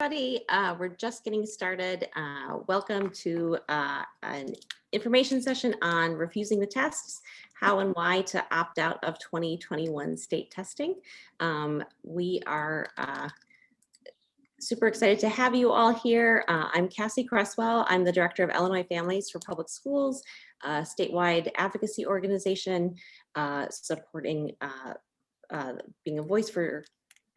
Everybody, we're just getting started. Welcome to an information session on refusing the tests, how and why to opt out of 2021 state testing. We are super excited to have you all here. I'm Cassie Cresswell. I'm the Director of Illinois Families for Public Schools, a statewide advocacy organization supporting being a voice for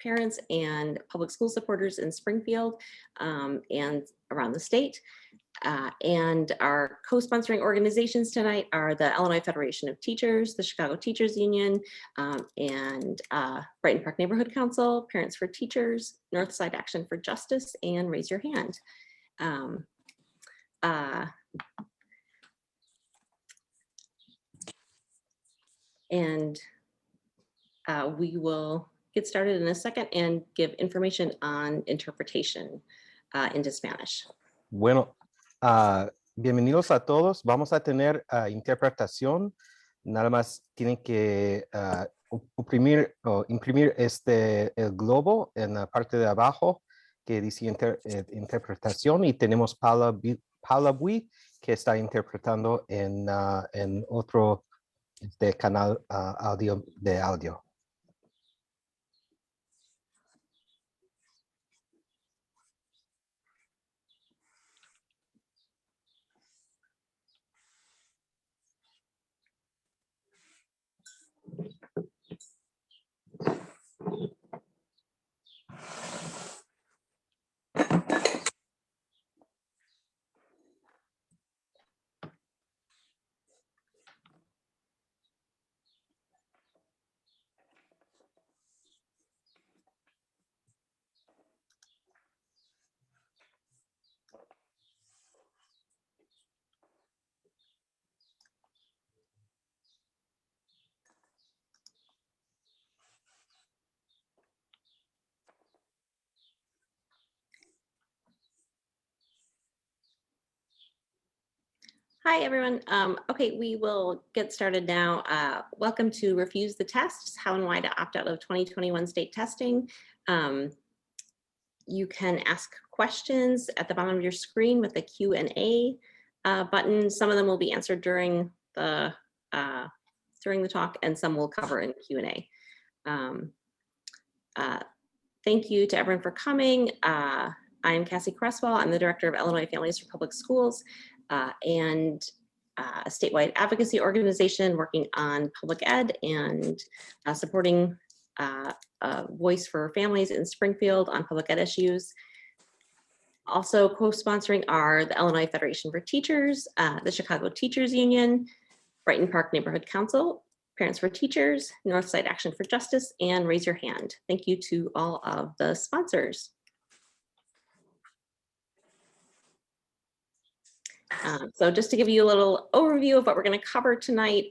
parents and public school supporters in Springfield and around the state. And our co-sponsoring organizations tonight are the Illinois Federation of Teachers, the Chicago Teachers Union, and Brighton Park Neighborhood Council, Parents for Teachers, Northside Action for Justice, and Raise Your Hand. We will get started in a second and give information on interpretation into Spanish. Bueno, bienvenidos a todos. Vamos a tener interpretación. Nada más tienen que imprimir el globo en la parte de abajo que dice interpretación, y tenemos Paula Bui que está interpretando en otro canal de audio. Hi, everyone. Okay, we will get started now. Welcome to Refuse the Tests, How and Why to Opt Out of 2021 State Testing. You can ask questions at the bottom of your screen with the Q&A button. Some of them will be answered during the talk, and some we'll cover in Q&A. Thank you to everyone for coming. I'm Cassie Cresswell. I'm the Director of Illinois Families for Public Schools. And a statewide advocacy organization working on public ed and supporting a voice for families in Springfield on public ed issues. Also co-sponsoring are the Illinois Federation for Teachers, the Chicago Teachers Union, Brighton Park Neighborhood Council, Parents for Teachers, Northside Action for Justice, and Raise Your Hand. Thank you to all of the sponsors. So just to give you a little overview of what we're going to cover tonight,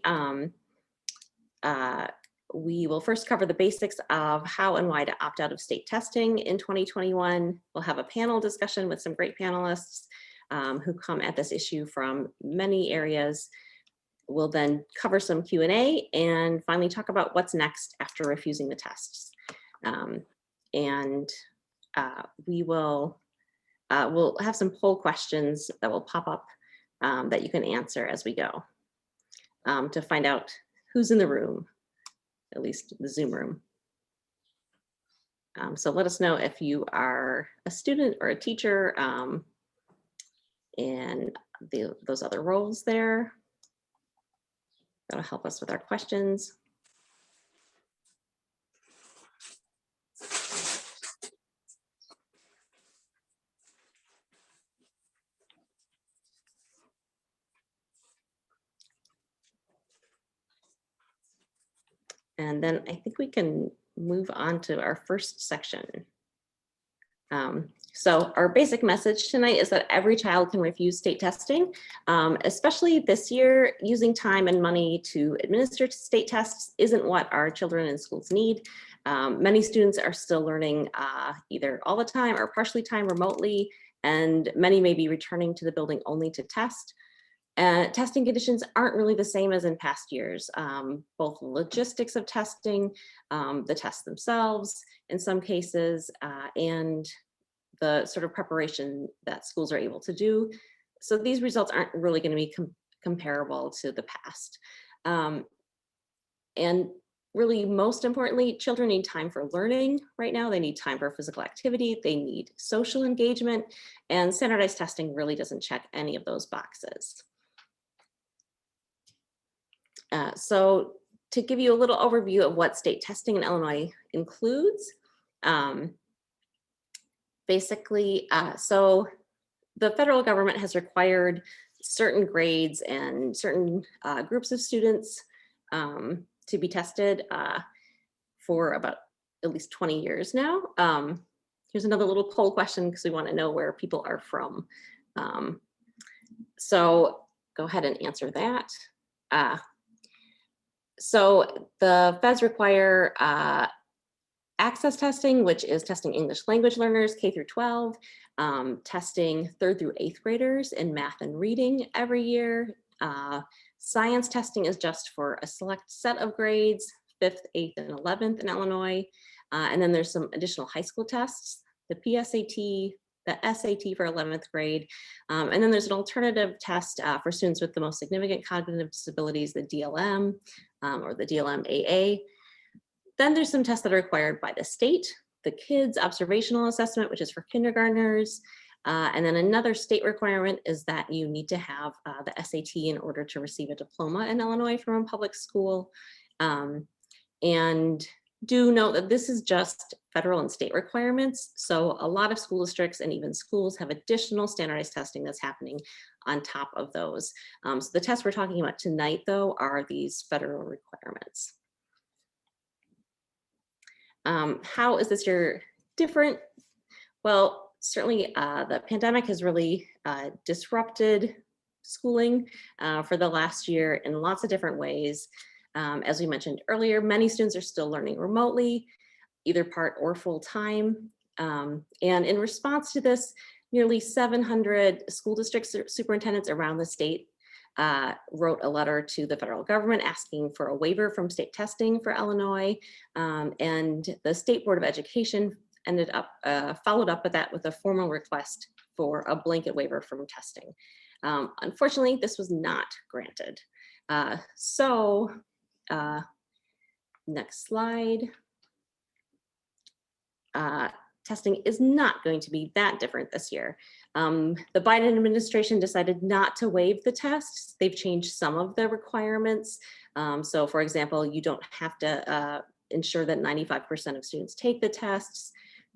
we will first cover the basics of how and why to opt out of state testing in 2021. We'll have a panel discussion with some great panelists who come at this issue from many areas. We'll then cover some Q&A and finally talk about what's next after refusing the tests. We'll have some poll questions that will pop up that you can answer as we go to find out who's in the room, at least the Zoom room. So let us know if you are a student or a teacher and those other roles there. That'll help us with our questions. And then I think we can move on to our first section. So our basic message tonight is that every child can refuse state testing, especially this year. Using time and money to administer state tests isn't what our children in schools need. Many students are still learning either all the time or partially time remotely, and many may be returning to the building only to test. Testing conditions aren't really the same as in past years. Both logistics of testing, the tests themselves in some cases, and the sort of preparation that schools are able to do. So these results aren't really going to be comparable to the past. And really, most importantly, children need time for learning right now. They need time for physical activity. They need social engagement, and standardized testing really doesn't check any of those boxes. So to give you a little overview of what state testing in Illinois includes, basically, so the federal government has required certain grades and certain groups of students to be tested for about at least 20 years now. Here's another little poll question because we want to know where people are from. So go ahead and answer that. So the feds require access testing, which is testing English language learners K through 12, testing 3rd through 8th graders in math and reading every year. Science testing is just for a select set of grades, 5th, 8th, and 11th in Illinois. And then there's some additional high school tests, the PSAT, the SAT for 11th grade. And then there's an alternative test for students with the most significant cognitive disabilities, the DLM or the DLM-AA. Then there's some tests that are required by the state, the kids observational assessment, which is for kindergartners. And then another state requirement is that you need to have the SAT in order to receive a diploma in Illinois from a public school. And do note that this is just federal and state requirements. So a lot of school districts and even schools have additional standardized testing that's happening on top of those. So the tests we're talking about tonight, though, are these federal requirements. How is this year different? Well, certainly the pandemic has really disrupted schooling for the last year in lots of different ways. As we mentioned earlier, many students are still learning remotely, either part or full time. And in response to this, nearly 700 school district superintendents around the state wrote a letter to the federal government asking for a waiver from state testing for Illinois. And the State Board of Education ended up, followed up with that with a formal request for a blanket waiver from testing. Unfortunately, this was not granted. Next slide. Testing is not going to be that different this year. The Biden administration decided not to waive the tests. They've changed some of the requirements. So for example, you don't have to ensure that 95% of students take the tests.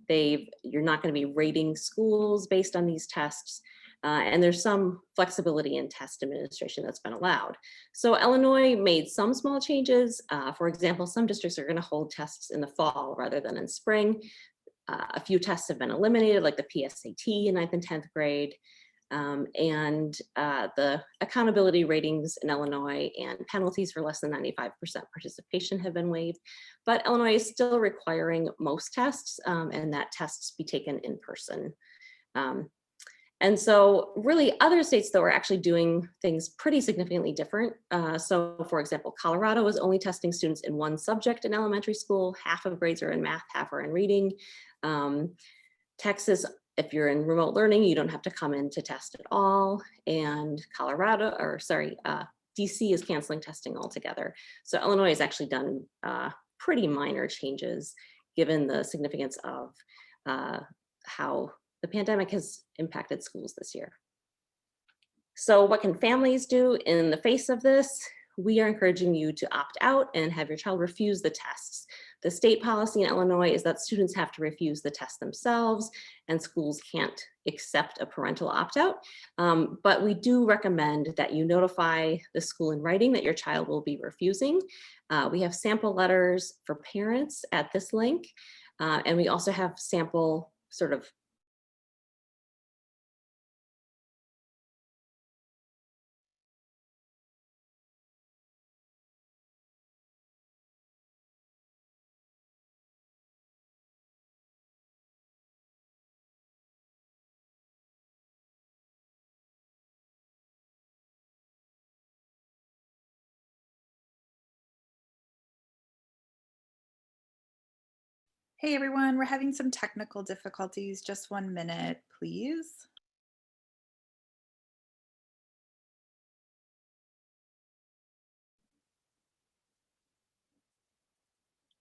You're not going to be rating schools based on these tests. And there's some flexibility in test administration that's been allowed. So Illinois made some small changes. For example, some districts are going to hold tests in the fall rather than in spring. A few tests have been eliminated, like the PSAT in 9th and 10th grade. And the accountability ratings in Illinois and penalties for less than 95% participation have been waived. But Illinois is still requiring most tests and that tests be taken in person. And so really other states though are actually doing things pretty significantly different. So for example, Colorado is only testing students in one subject in elementary school. Half of grades are in math, half are in reading. Texas, if you're in remote learning, you don't have to come in to test at all. And DC is canceling testing altogether. So Illinois has actually done pretty minor changes given the significance of how the pandemic has impacted schools this year. So what can families do in the face of this? We are encouraging you to opt out and have your child refuse the tests. The state policy in Illinois is that students have to refuse the test themselves and schools can't accept a parental opt-out. But we do recommend that you notify the school in writing that your child will be refusing. We have sample letters for parents at this link. And we also have sample sort of Hey everyone, we're having some technical difficulties. Just 1 minute, please.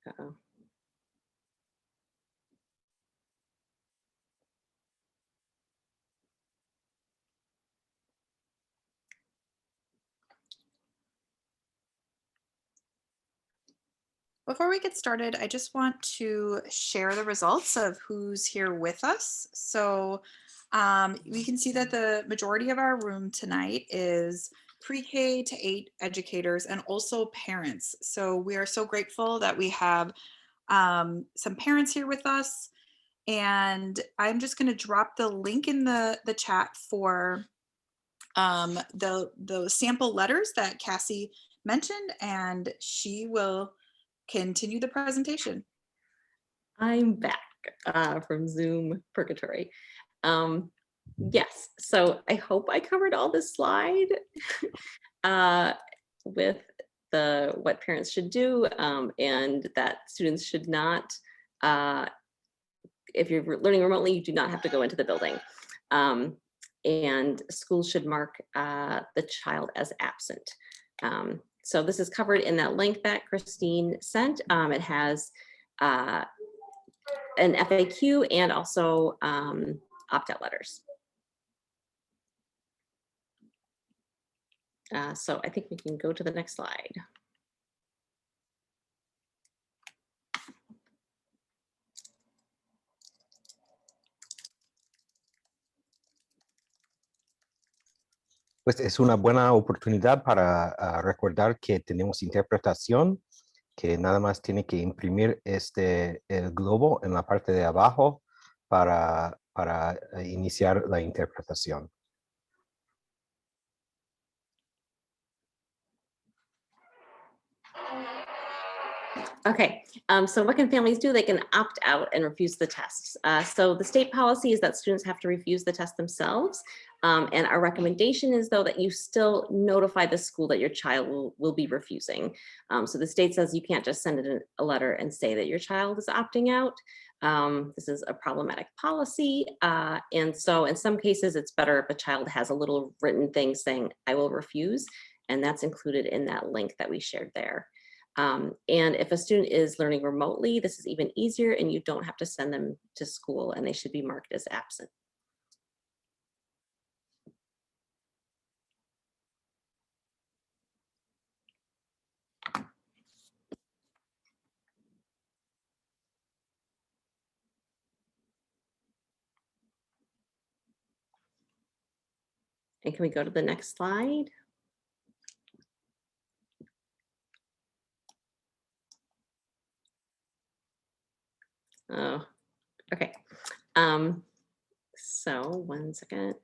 Uh-oh. Before we get started, I just want to share the results of who's here with us. So we can see that the majority of our room tonight is pre-K to 8 educators and also parents. So we are so grateful that we have some parents here with us. And I'm just going to drop the link in the chat for the sample letters that Cassie mentioned, and she will continue the presentation. I'm back from Zoom purgatory. Yes, so I hope I covered all this slide with what parents should do, and that students should not, if you're learning remotely, you do not have to go into the building. And schools should mark the child as absent. So this is covered in that link that Christine sent. It has an FAQ and also opt-out letters. So I think we can go to the next slide. Pues es una buena oportunidad para recordar que tenemos interpretación, que nada más tiene que imprimir el globo en la parte de abajo para iniciar la interpretación. Okay, so what can families do? They can opt out and refuse the tests. So the state policy is that students have to refuse the test themselves. And our recommendation is, though, that you still notify the school that your child will be refusing. So the state says you can't just send it a letter and say that your child is opting out. This is a problematic policy. And so in some cases, it's better if a child has a little written thing saying, I will refuse. And that's included in that link that we shared there. And if a student is learning remotely, this is even easier and you don't have to send them to school and they should be marked as absent. And can we go to the next slide? Oh, okay. So 1 second.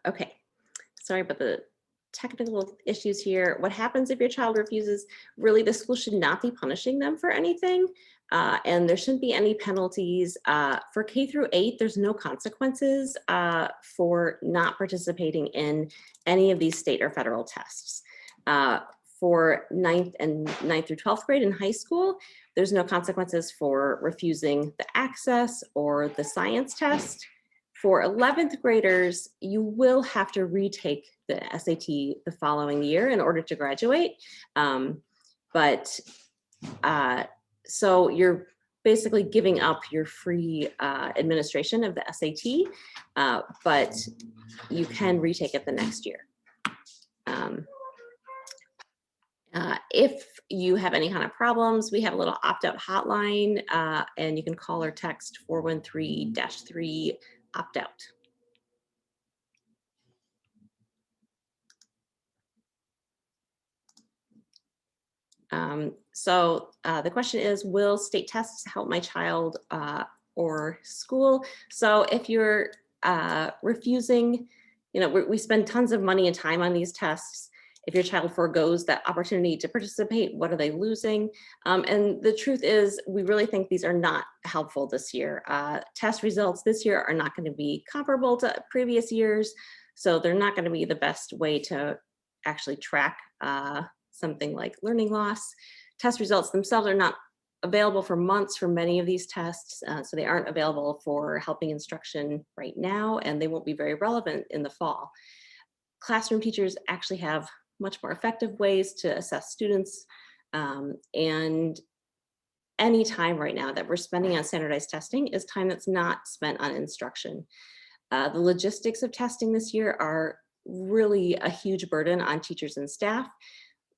Okay, sorry about the technical issues here. What happens if your child refuses? Really, the school should not be punishing them for anything. And there shouldn't be any penalties. For K through 8, there's no consequences for not participating in any of these state or federal tests. For 9th through 12th grade in high school, there's no consequences for refusing the access or the science test. For 11th graders, you will have to retake the SAT the following year in order to graduate. So you're basically giving up your free administration of the SAT, but you can retake it the next year. If you have any kind of problems, we have a little opt-out hotline, and you can call or text 413-3 opt-out. So the question is, will state tests help my child or school? So if you're refusing, we spend tons of money and time on these tests. If your child forgoes that opportunity to participate, what are they losing? And the truth is, we really think these are not helpful this year. Test results this year are not going to be comparable to previous years. So they're not going to be the best way to actually track something like learning loss. test results themselves are not available for months for many of these tests, so they aren't available for helping instruction right now, and they won't be very relevant in the fall. Classroom teachers actually have much more effective ways to assess students, and any time right now that we're spending on standardized testing is time that's not spent on instruction. The logistics of testing this year are really a huge burden on teachers and staff.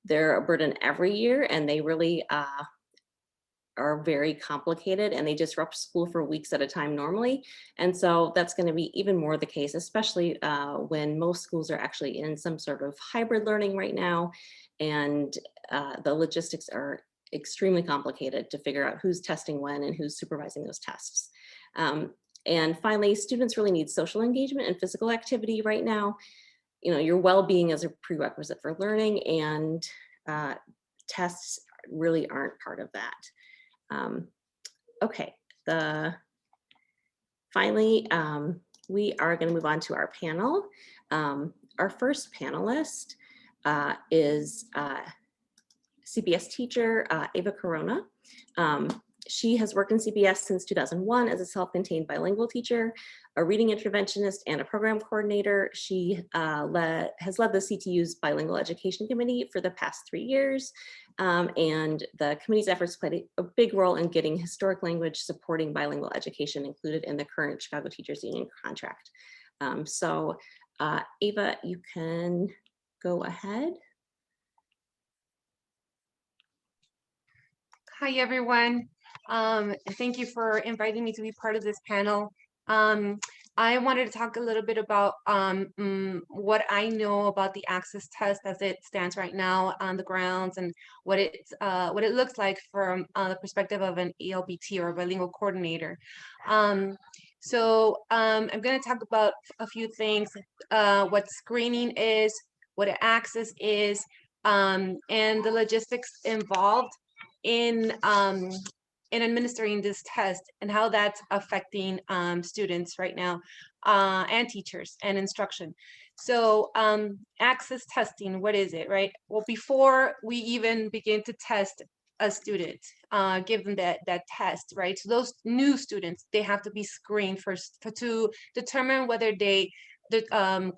They're a burden every year, and they really are very complicated, and they disrupt school for weeks at a time normally. And so that's going to be even more the case, especially when most schools are actually in some sort of hybrid learning right now. And the logistics are extremely complicated to figure out who's testing when and who's supervising those tests. And finally, students really need social engagement and physical activity right now. You know, your well-being is a prerequisite for learning, and tests really aren't part of that. Okay, finally, we are going to move on to our panel. Our first panelist is CBS teacher Ava Corona. She has worked in CBS since 2001 as a self-contained bilingual teacher, a reading interventionist, and a program coordinator. She has led the CTU's Bilingual Education Committee for the past 3 years, and the committee's efforts played a big role in getting historic language supporting bilingual education included in the current Chicago Teachers Union contract. So Ava, you can go ahead. Hi, everyone. Thank you for inviting me to be part of this panel. I wanted to talk a little bit about what I know about the access test as it stands right now on the grounds, and what it looks like from the perspective of an ELBT or a bilingual coordinator. So I'm going to talk about a few things, what screening is, what an access is, and the logistics involved in administering this test, and how that's affecting students right now, and teachers and instruction. So access testing, what is it, right? Well, before we even begin to test a student, give them that test, right? So those new students, they have to be screened first to determine whether they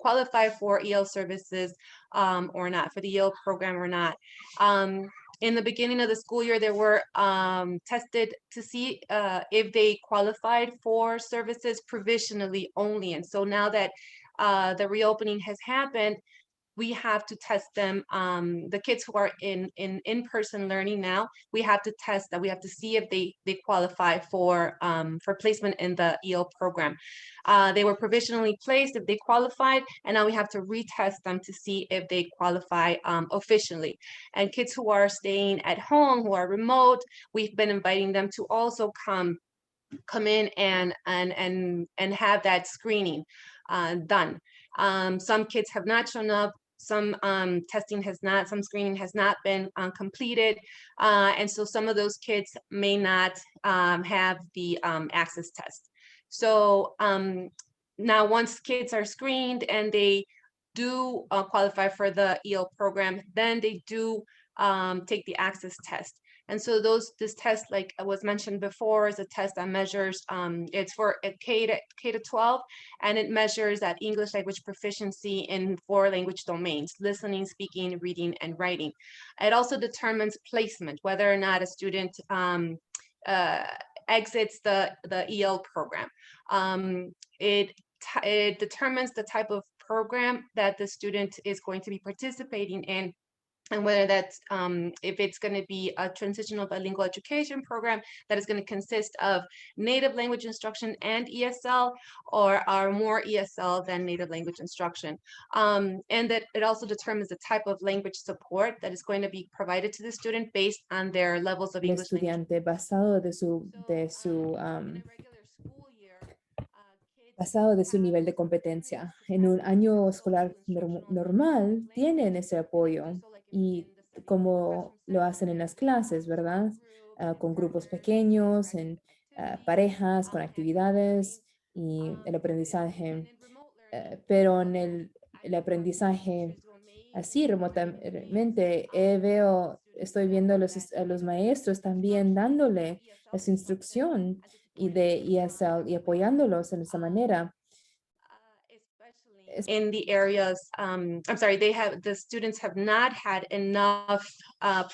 qualify for EL services or not, for the EL program or not. In the beginning of the school year, they were tested to see if they qualified for services provisionally only. And so now that the reopening has happened, we have to test them. The kids who are in-person learning now, we have to test that. We have to see if they qualify for placement in the EL program. They were provisionally placed if they qualified, and now we have to retest them to see if they qualify officially. And kids who are staying at home, who are remote, we've been inviting them to also come in and have that screening done. Some kids have not shown up. Some testing has not, some screening has not been completed. And so some of those kids may not have the access test. So now once kids are screened and they do qualify for the EL program, then they do take the access test. And so this test, like was mentioned before, is a test that measures, it's for K to 12, and it measures that English language proficiency in 4 language domains: listening, speaking, reading, and writing. It also determines placement, whether or not a student exits the EL program. It determines the type of program that the student is going to be participating in, and whether that's, if it's going to be a transitional bilingual education program that is going to consist of native language instruction and ESL, or are more ESL than native language instruction. And that it also determines the type of language support that is going to be provided to the student based on their levels of English language. Estudiante basado de su nivel de competencia. En un año escolar normal tienen ese apoyo, y como lo hacen en las clases, ¿verdad? Con grupos pequeños, en parejas, con actividades y el aprendizaje. Pero en el aprendizaje así remotamente veo estoy viendo a los maestros también dándole esa instrucción y apoyándolos en esa manera. In the areas, I'm sorry, the students have not had enough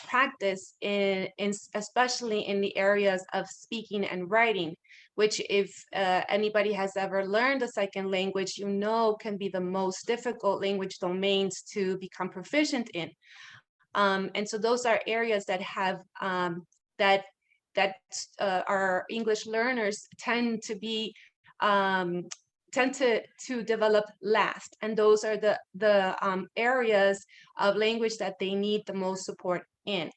practice especially in the areas of speaking and writing, which if anybody has ever learned a second language, you know, can be the most difficult language domains to become proficient in. And so those are areas that have that our English learners tend to be to develop last, and those are the areas of language that they need the most support in.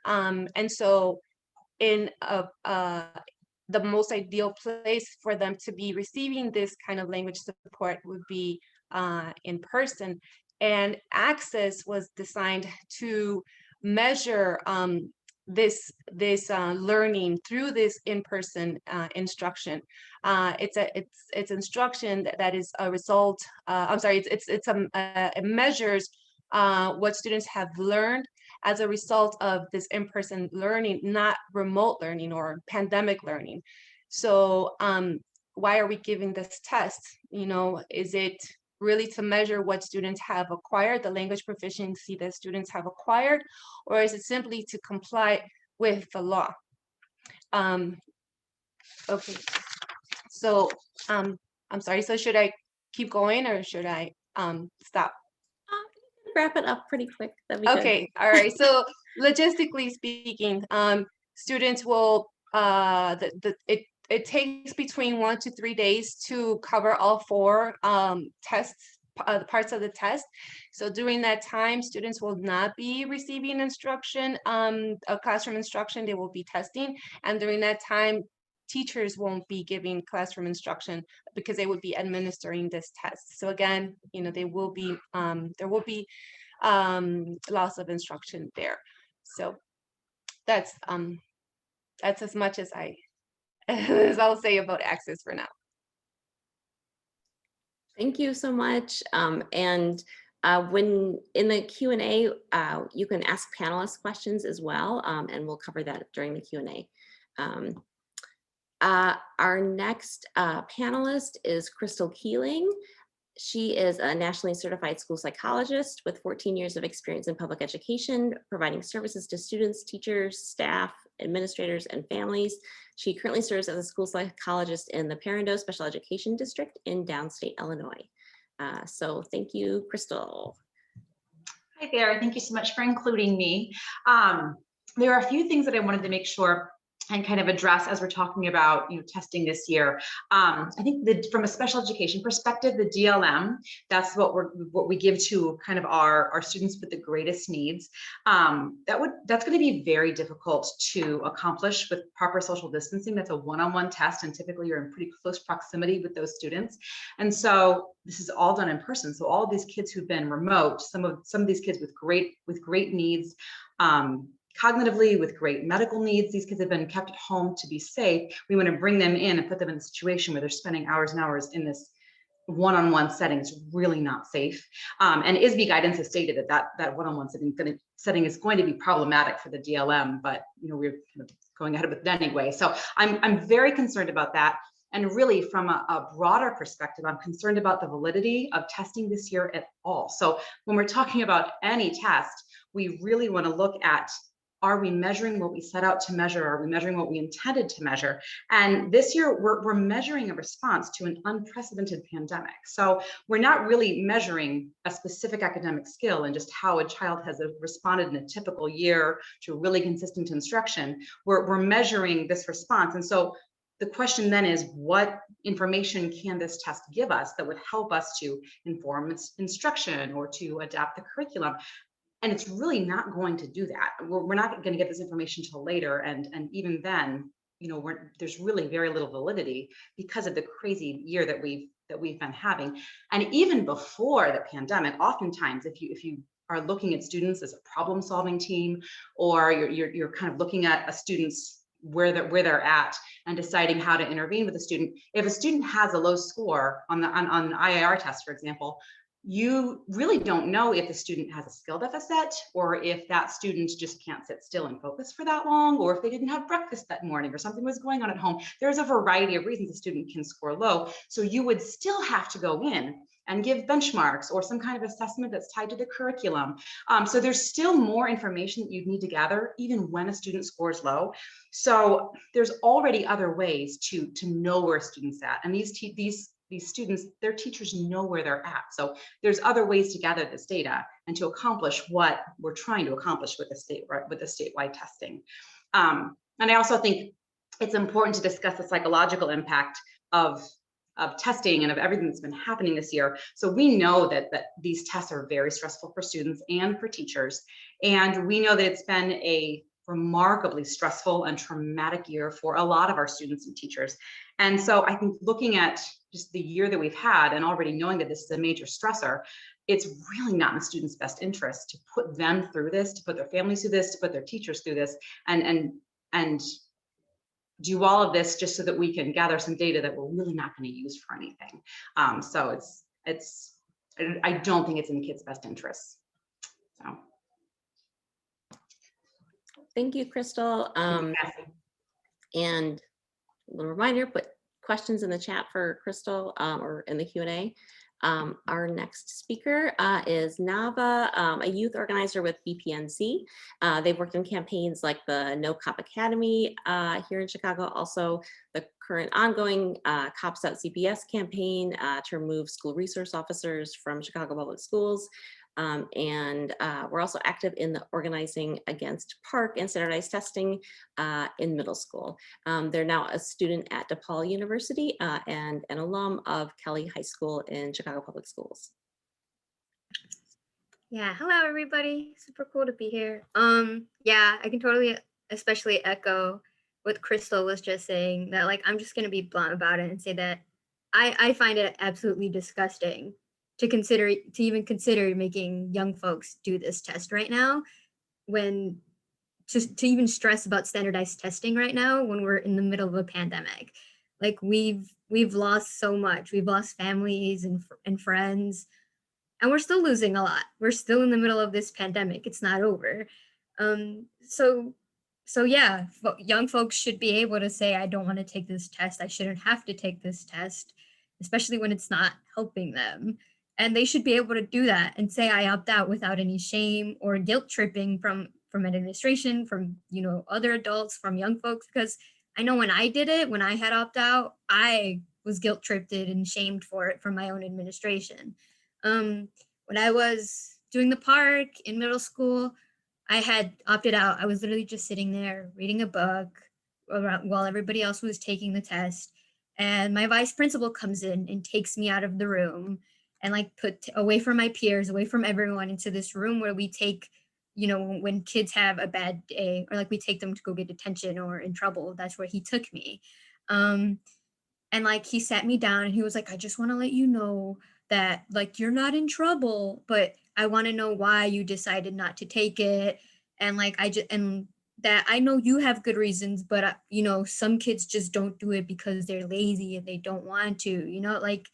And so in the most ideal place for them to be receiving this kind of language support would be in person. And Access was designed to measure this learning through this in-person instruction. It's instruction that is a result. I'm sorry, it measures what students have learned as a result of this in-person learning, not remote learning or pandemic learning. So why are we giving this test? You know, is it really to measure what students have acquired, the language proficiency that students have acquired, or is it simply to comply with the law? Okay, so I'm sorry, so should I keep going or should I stop? Wrap it up pretty quick. That'd be good. Okay, all right, so logistically speaking, students will, it takes between 1 to 3 days to cover all 4 tests, parts of the test. So during that time, students will not be receiving instruction, a classroom instruction, they will be testing. And during that time, teachers won't be giving classroom instruction because they would be administering this test. So again, you know, there will be loss of instruction there. So that's as much as I'll say about Access for now. Thank you so much. And when in the Q&A, you can ask panelists questions as well, and we'll cover that during the Q&A. Our next panelist is Crystal Keeling. She is a nationally certified school psychologist with 14 years of experience in public education, providing services to students, teachers, staff, administrators, and families. She currently serves as a school psychologist in the Parenteau Special Education District in downstate Illinois. So thank you, Crystal. Hi there, thank you so much for including me. There are a few things that I wanted to make sure and kind of address as we're talking about, you know, testing this year. I think from a special education perspective, the DLM, that's what we give to kind of our students with the greatest needs. That's going to be very difficult to accomplish with proper social distancing. That's a one-on-one test, and typically you're in pretty close proximity with those students. And so this is all done in person. So all of these kids who've been remote, some of these kids with great needs, cognitively, with great medical needs, these kids have been kept at home to be safe. We want to bring them in and put them in a situation where they're spending hours and hours in this one-on-one setting. It's really not safe. And ISB guidance has stated that one-on-one setting is going to be problematic for the DLM, but you know, we're kind of going ahead with it anyway. So I'm very concerned about that. And really, from a broader perspective, I'm concerned about the validity of testing this year at all. So when we're talking about any test, we really want to look at, are we measuring what we set out to measure? Are we measuring what we intended to measure? And this year, we're measuring a response to an unprecedented pandemic. So we're not really measuring a specific academic skill and just how a child has responded in a typical year to really consistent instruction. We're measuring this response. And so the question then is, what information can this test give us that would help us to inform its instruction or to adapt the curriculum? And it's really not going to do that. We're not going to get this information till later. And even then, you know, there's really very little validity because of the crazy year that we've been having. And even before the pandemic, oftentimes, if you are looking at students as a problem-solving team, or you're kind of looking at a student's where they're at and deciding how to intervene with a student. If a student has a low score on the IIR test, for example, you really don't know if the student has a skill deficit, or if that student just can't sit still and focus for that long, or if they didn't have breakfast that morning or something was going on at home. There's a variety of reasons a student can score low. So you would still have to go in and give benchmarks or some kind of assessment that's tied to the curriculum. So there's still more information that you need to gather even when a student scores low. So there's already other ways to know where a student's at. And these students, their teachers know where they're at. So there's other ways to gather this data and to accomplish what we're trying to accomplish with the statewide testing. And I also think it's important to discuss the psychological impact of testing and of everything that's been happening this year. So we know that these tests are very stressful for students and for teachers. And we know that it's been a remarkably stressful and traumatic year for a lot of our students and teachers. And so I think looking at just the year that we've had and already knowing that this is a major stressor, it's really not in the students' best interest to put them through this, to put their families through this, to put their teachers through this, and do all of this just so that we can gather some data that we're really not going to use for anything. So I don't think it's in the kids' best interests. So. Thank you, Crystal. And a little reminder, put questions in the chat for Crystal or in the Q&A. Our next speaker is Nava, a youth organizer with BPNC. They've worked in campaigns like the No Cop Academy here in Chicago, also the current ongoing Cops Out CPS campaign to remove school resource officers from Chicago Public Schools. And we're also active in the organizing against PARC and standardized testing in middle school. They're now a student at DePaul University and an alum of Kelly High School in Chicago Public Schools. Yeah, hello everybody. Super cool to be here. Yeah, I can totally especially echo what Crystal was just saying, that like I'm just gonna be blunt about it and say that I find it absolutely disgusting to even consider making young folks do this test right now, when to even stress about standardized testing right now when we're in the middle of a pandemic. Like we've lost so much. We've lost families and friends, and we're still losing a lot. We're still in the middle of this pandemic. It's not over. So yeah, young folks should be able to say, I don't want to take this test. I shouldn't have to take this test, especially when it's not helping them. And they should be able to do that and say, I opt out without any shame or guilt tripping from administration, from, other adults, from young folks. Because I know when I did it, when I had opt out, I was guilt tripped and shamed for it from my own administration. When I was doing the PARC in middle school, I had opted out. I was literally just sitting there reading a book while everybody else was taking the test. And my vice principal comes in and takes me out of the room and like put away from my peers, away from everyone, into this room where we take, when kids have a bad day, or like we take them to go get detention or in trouble. That's where he took me. And like he sat me down and he was like, I just want to let you know that like you're not in trouble, but I want to know why you decided not to take it. And like and that I know you have good reasons, but some kids just don't do it because they're lazy and they don't want to, like.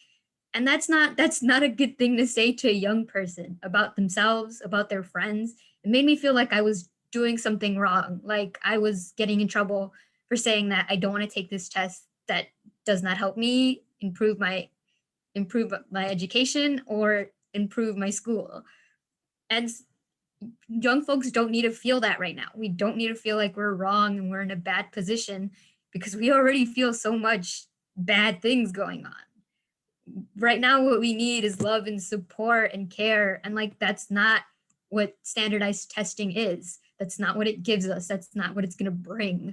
And that's not a good thing to say to a young person about themselves, about their friends. It made me feel like I was doing something wrong, like I was getting in trouble for saying that I don't want to take this test that does not help me improve my education or improve my school. And young folks don't need to feel that right now. We don't need to feel like we're wrong and we're in a bad position, because we already feel so much bad things going on. Right now, what we need is love and support and care. And like, that's not what standardized testing is. That's not what it gives us. That's not what it's going to bring.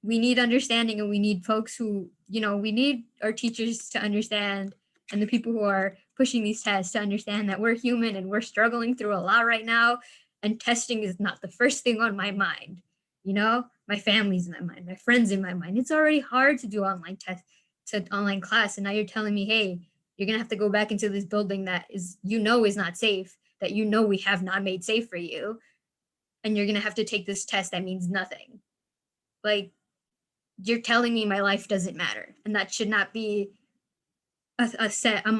We need understanding, and we need folks who, we need our teachers to understand, and the people who are pushing these tests to understand that we're human and we're struggling through a lot right now. And testing is not the first thing on my mind. My family's in my mind, my friends in my mind. It's already hard to do online online class, and now you're telling me, hey, you're gonna have to go back into this building that is not safe, that we have not made safe for you, and you're gonna have to take this test that means nothing. Like, you're telling me my life doesn't matter, and that should not be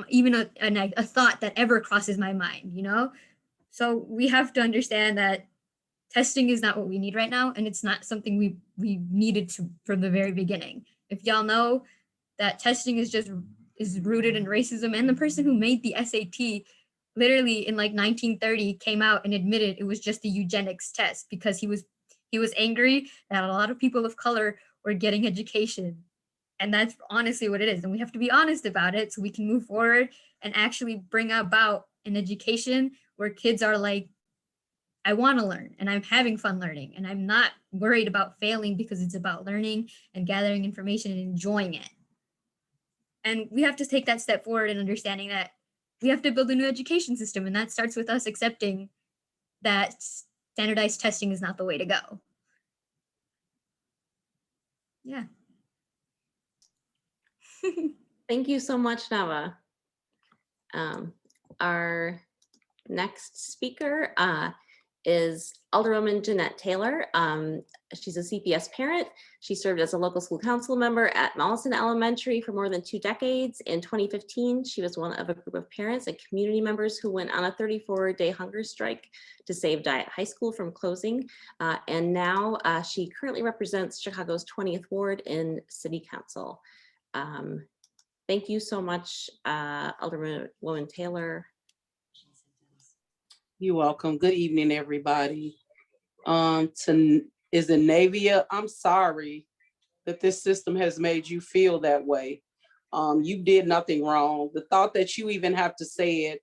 even a thought that ever crosses my mind, you know? So we have to understand that testing is not what we need right now, and it's not something we needed to from the very beginning. If y'all know that testing is rooted in racism, and the person who made the SAT literally in like 1930 came out and admitted it was just a eugenics test because he was angry that a lot of people of color were getting education. And that's honestly what it is. And we have to be honest about it so we can move forward and actually bring about an education where kids are like, I want to learn and I'm having fun learning and I'm not worried about failing because it's about learning and gathering information and enjoying it. And we have to take that step forward and understanding that we have to build a new education system. And that starts with us accepting that standardized testing is not the way to go. Yeah. Thank you so much, Nava. Our next speaker is Alderwoman Jeannette Taylor. She's a CPS parent. She served as a local school council member at Mollison Elementary for more than 2 decades. In 2015, she was one of a group of parents and community members who went on a 34-day hunger strike to save Diet High School from closing. And now she currently represents Chicago's 20th Ward in City Council. Thank you so much, Alderwoman Taylor. You're welcome. Good evening, everybody. Is it Navia? I'm sorry that this system has made you feel that way. You did nothing wrong. The thought that you even have to say it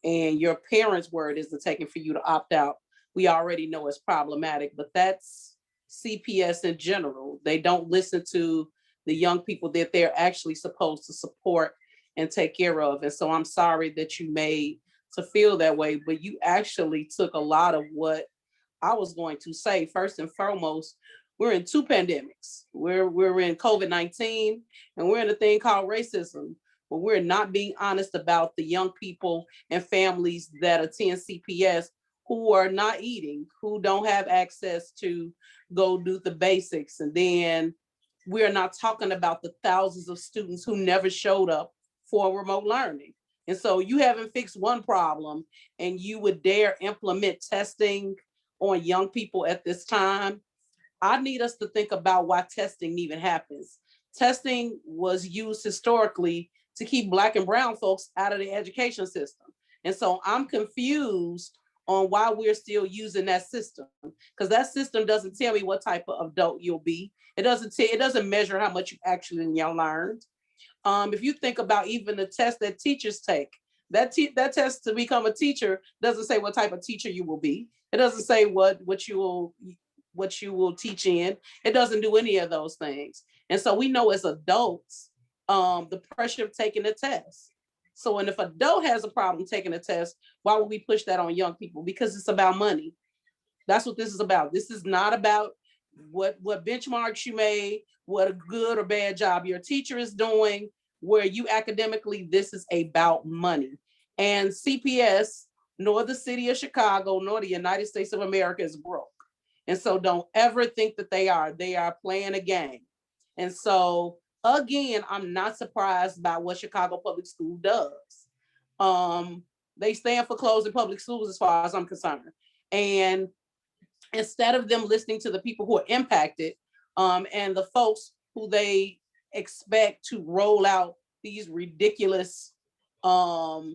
and your parents' word isn't taken for you to opt out, we already know it's problematic, but that's CPS in general. They don't listen to the young people that they're actually supposed to support and take care of. And so I'm sorry that you made to feel that way, but you actually took a lot of what I was going to say. First and foremost, we're in 2 pandemics. We're in COVID-19 and we're in a thing called racism, but we're not being honest about the young people and families that attend CPS who are not eating, who don't have access to go do the basics. And then we're not talking about the thousands of students who never showed up for remote learning. And so you haven't fixed one problem and you would dare implement testing on young people at this time. I need us to think about why testing even happens. Testing was used historically to keep Black and brown folks out of the education system. And so I'm confused on why we're still using that system, because that system doesn't tell me what type of adult you'll be. It doesn't measure how much you actually learned. If you think about even the test that teachers take, that test to become a teacher doesn't say what type of teacher you will be. It doesn't say what you will teach in. It doesn't do any of those things. And so we know as adults, the pressure of taking a test. So, and if an adult has a problem taking a test, why would we push that on young people? Because it's about money. That's what this is about. This is not about what benchmarks you made, what a good or bad job your teacher is doing, where you academically, this is about money. And CPS, nor the city of Chicago, nor the United States of America is broke. And so don't ever think that they are playing a game. And so again, I'm not surprised by what Chicago Public School does. They stand for closing public schools as far as I'm concerned. And instead of them listening to the people who are impacted and the folks who they expect to roll out these ridiculous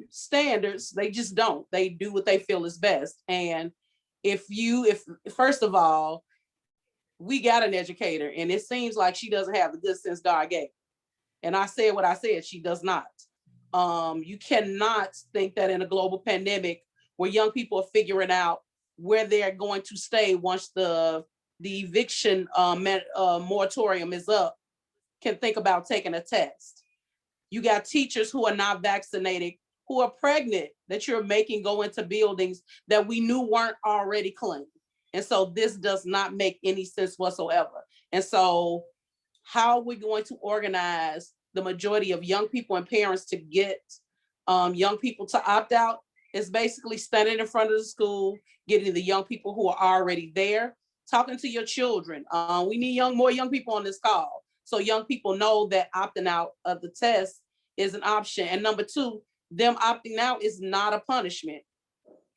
standards, they just don't. They do what they feel is best. And if first of all, we got an educator and it seems like she doesn't have the good sense God gave. And I said what I said, she does not. You cannot think that in a global pandemic where young people are figuring out where they're going to stay once the eviction moratorium is up, can think about taking a test. You got teachers who are not vaccinated, who are pregnant, that you're making go into buildings that we knew weren't already clean. And so this does not make any sense whatsoever. And so how are we going to organize the majority of young people and parents to get young people to opt out? Is basically standing in front of the school, getting the young people who are already there, talking to your children. We need more young people on this call. So young people know that opting out of the test is an option. And number two, them opting out is not a punishment.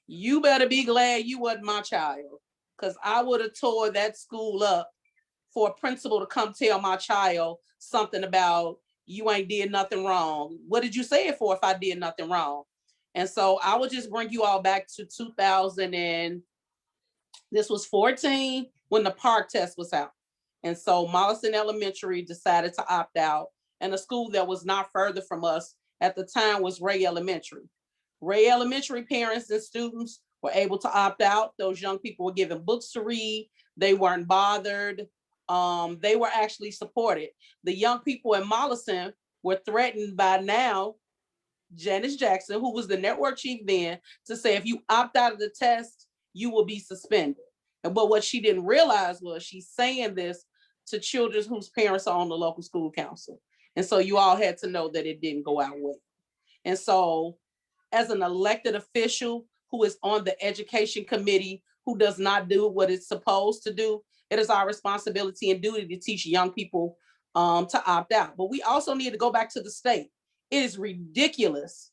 You better be glad you wasn't my child, because I would have tore that school up for a principal to come tell my child something about you ain't did nothing wrong. What did you say it for if I did nothing wrong? And so I would just bring you all back to 2000 and this was 14 when the park test was out. And so Mollison Elementary decided to opt out, and a school that was not further from us at the time was Ray Elementary. Ray Elementary parents and students were able to opt out. Those young people were given books to read. They weren't bothered. They were actually supported. The young people in Mollison were threatened by now Janice Jackson, who was the network chief then, to say if you opt out of the test, you will be suspended. But what she didn't realize was she's saying this to children whose parents are on the local school council. And so you all had to know that it didn't go out well. And so as an elected official who is on the education committee, who does not do what it's supposed to do, it is our responsibility and duty to teach young people to opt out. But we also need to go back to the state. It is ridiculous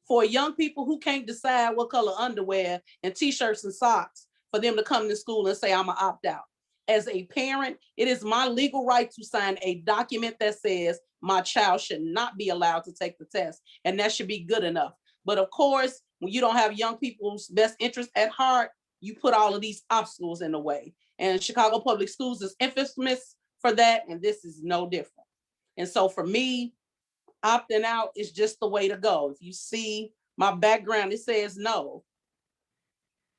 for young people who can't decide what color underwear and t-shirts and socks for them to come to school and say, I'm gonna opt out. As a parent, it is my legal right to sign a document that says my child should not be allowed to take the test, and that should be good enough. But of course, when you don't have young people's best interest at heart, you put all of these obstacles in the way. And Chicago Public Schools is infamous for that, and this is no different. And so for me, opting out is just the way to go. If you see my background, it says no.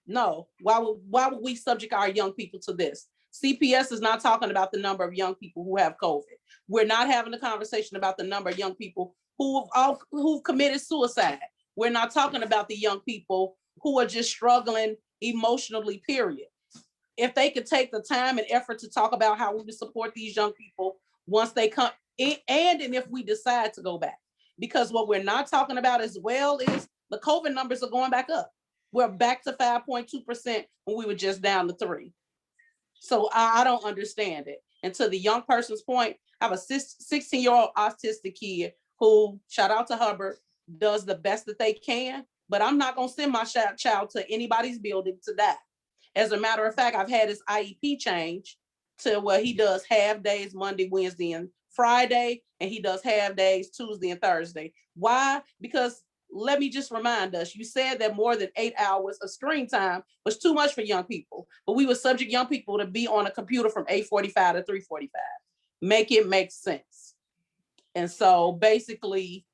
No, why would we subject our young people to this? CPS is not talking about the number of young people who have COVID. We're not having a conversation about the number of young people who've committed suicide. We're not talking about the young people who are just struggling emotionally, period. If they could take the time and effort to talk about how we would support these young people once they come in, and if we decide to go back. Because what we're not talking about as well is the COVID numbers are going back up. We're back to 5.2% when we were just down to 3%. So I don't understand it. And to the young person's point, I have a 16-year-old autistic kid who, shout out to Hubbard, does the best that they can, but I'm not gonna send my child to anybody's building to die. As a matter of fact, I've had his IEP change to where he does half days Monday, Wednesday, and Friday, and he does half days Tuesday and Thursday. Why? Because let me just remind us, you said that more than 8 hours of screen time was too much for young people, but we would subject young people to be on a computer from 8:45 to 3:45. Make it make sense. And so basically,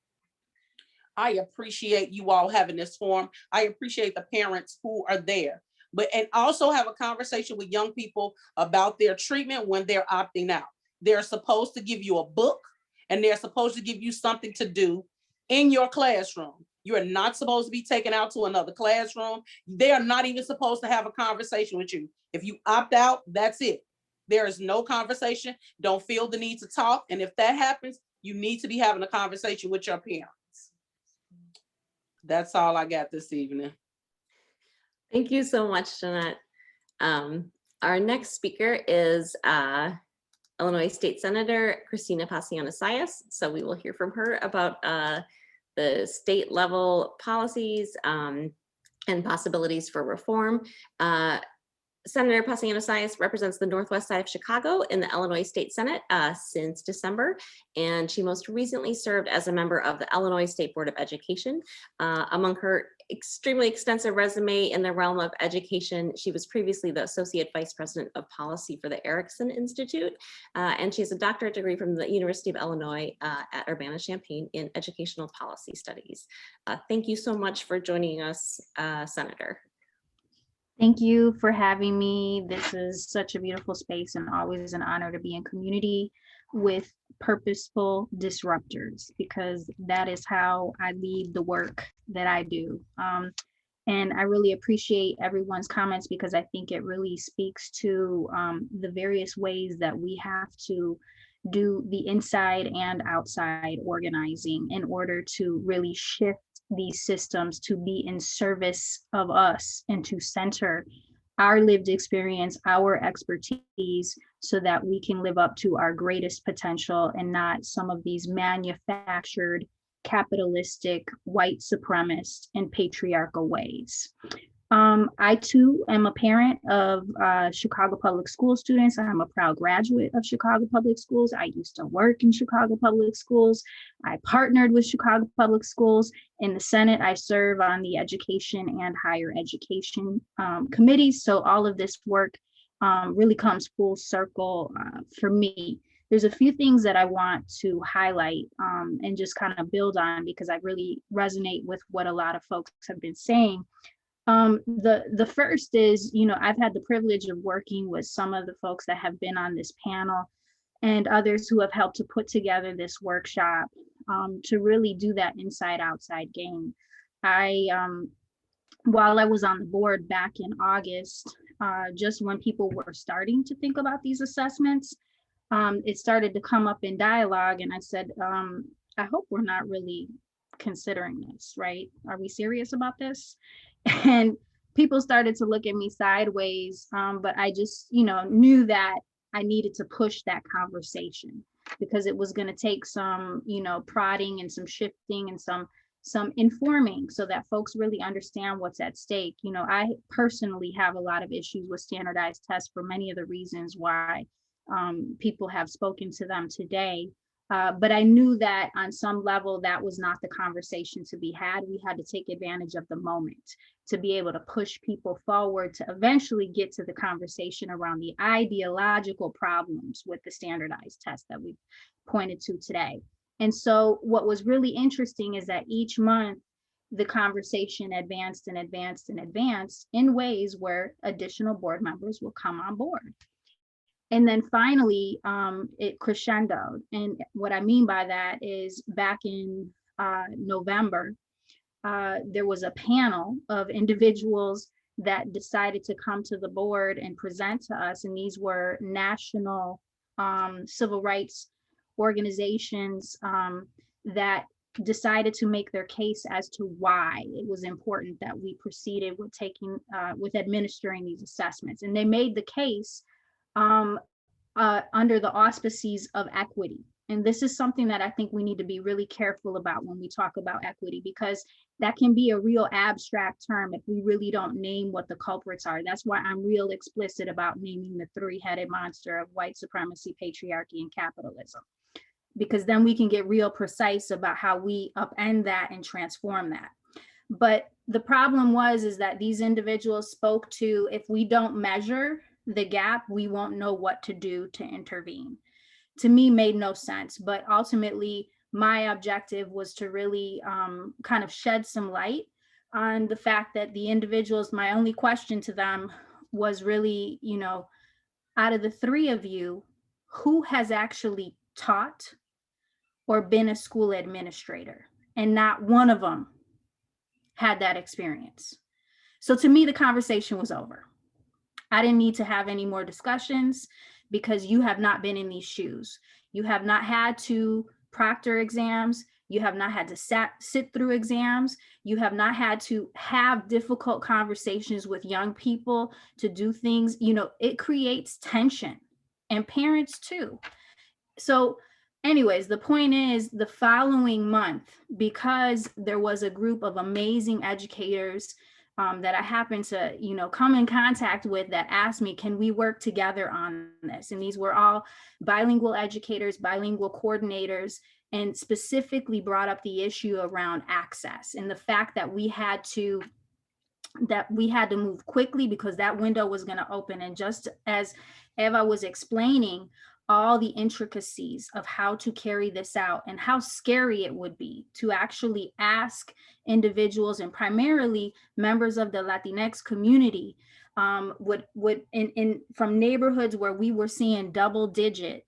I appreciate you all having this forum. I appreciate the parents who are there, and also have a conversation with young people about their treatment when they're opting out. They're supposed to give you a book, and they're supposed to give you something to do in your classroom. You're not supposed to be taken out to another classroom. They are not even supposed to have a conversation with you. If you opt out, that's it. There is no conversation. Don't feel the need to talk. And if that happens, you need to be having a conversation with your parents. That's all I got this evening. Thank you so much, Jeannette. Our next speaker is Illinois State Senator Christina Passionis. So we will hear from her about the state level policies and possibilities for reform. Senator Passionis represents the Northwest side of Chicago in the Illinois State Senate since December, and she most recently served as a member of the Illinois State Board of Education. Among her extremely extensive resume in the realm of education, she was previously the Associate Vice President of Policy for the Erickson Institute, and she has a doctorate degree from the University of Illinois at Urbana-Champaign in Educational Policy Studies. Thank you so much for joining us, Senator. Thank you for having me. This is such a beautiful space and always an honor to be in community with purposeful disruptors, because that is how I lead the work that I do. And I really appreciate everyone's comments, because I think it really speaks to the various ways that we have to do the inside and outside organizing in order to really shift these systems to be in service of us and to center our lived experience, our expertise, so that we can live up to our greatest potential and not some of these manufactured capitalistic, white supremacist, and patriarchal ways. I too am a parent of Chicago Public School students. I'm a proud graduate of Chicago Public Schools. I used to work in Chicago Public Schools. I partnered with Chicago Public Schools. In the Senate, I serve on the Education and Higher Education committees. So all of this work really comes full circle for me. There's a few things that I want to highlight and just kind of build on, because I really resonate with what a lot of folks have been saying. The first is, I've had the privilege of working with some of the folks that have been on this panel and others who have helped to put together this workshop to really do that inside outside game. While I was on the board back in August, just when people were starting to think about these assessments, it started to come up in dialogue, and I said, I hope we're not really considering this, right? Are we serious about this? And people started to look at me sideways, but I just, knew that I needed to push that conversation, because it was going to take some, prodding and some shifting and some informing, so that folks really understand what's at stake. I personally have a lot of issues with standardized tests for many of the reasons why people have spoken to them today. But I knew that on some level, that was not the conversation to be had. We had to take advantage of the moment to be able to push people forward to eventually get to the conversation around the ideological problems with the standardized test that we pointed to today. And so what was really interesting is that each month, the conversation advanced and advanced and advanced in ways where additional board members will come on board. And then finally, it crescendoed. And what I mean by that is back in November, there was a panel of individuals that decided to come to the board and present to us. And these were national civil rights organizations that decided to make their case as to why it was important that we proceeded with with administering these assessments. And they made the case under the auspices of equity. And this is something that I think we need to be really careful about when we talk about equity, because that can be a real abstract term if we really don't name what the culprits are. That's why I'm real explicit about naming the three-headed monster of white supremacy, patriarchy, and capitalism, because then we can get real precise about how we upend that and transform that. But the problem is that these individuals spoke to, if we don't measure the gap, we won't know what to do to intervene. To me, made no sense. But ultimately, my objective was to really kind of shed some light on the fact that the individuals, my only question to them was really, out of the three of you, who has actually taught or been a school administrator? And not one of them had that experience. So to me, the conversation was over. I didn't need to have any more discussions, because you have not been in these shoes. You have not had to proctor exams. You have not had to sit through exams. You have not had to have difficult conversations with young people to do things. It creates tension, and parents too. So anyways, the point is, the following month, because there was a group of amazing educators that I happened to, come in contact with, that asked me, can we work together on this? And these were all bilingual educators, bilingual coordinators, and specifically brought up the issue around access and the fact that we had to move quickly, because that window was going to open. And just as Eva was explaining, all the intricacies of how to carry this out and how scary it would be to actually ask individuals, and primarily members of the Latinx community, from neighborhoods where we were seeing double-digit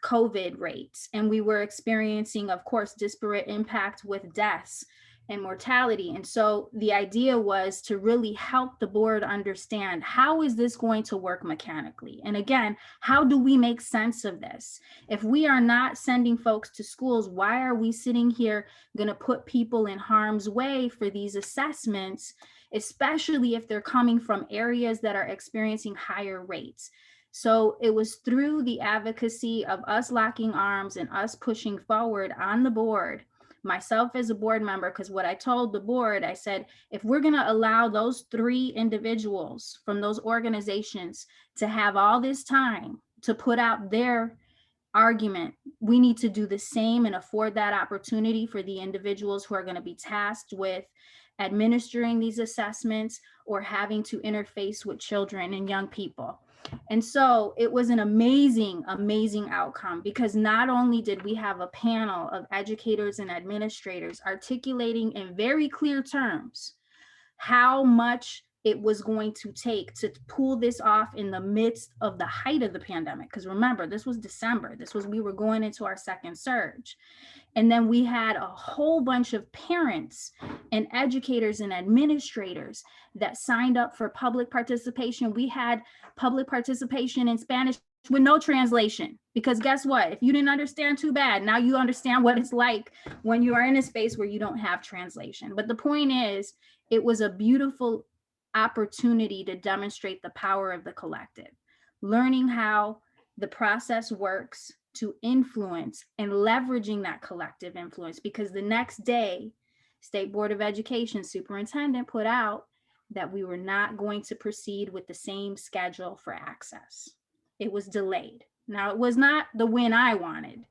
COVID rates, and we were experiencing, of course, disparate impact with deaths and mortality. And so the idea was to really help the board understand, how is this going to work mechanically? And again, how do we make sense of this? If we are not sending folks to schools, why are we sitting here going to put people in harm's way for these assessments, especially if they're coming from areas that are experiencing higher rates? So it was through the advocacy of us locking arms and us pushing forward on the board myself as a board member, because what I told the board, I said, if we're going to allow those 3 individuals from those organizations to have all this time to put out their argument, we need to do the same and afford that opportunity for the individuals who are going to be tasked with administering these assessments or having to interface with children and young people. And so it was an amazing, amazing outcome, because not only did we have a panel of educators and administrators articulating in very clear terms how much it was going to take to pull this off in the midst of the height of the pandemic. Because remember, this was December. We were going into our second surge. And then we had a whole bunch of parents and educators and administrators that signed up for public participation. We had public participation in Spanish with no translation, because guess what? If you didn't understand, too bad. Now you understand what it's like when you are in a space where you don't have translation. But the point is, it was a beautiful opportunity to demonstrate the power of the collective, learning how the process works to influence and leveraging that collective influence. Because the next day, State Board of Education superintendent put out that we were not going to proceed with the same schedule for access. It was delayed. Now, it was not the win I wanted,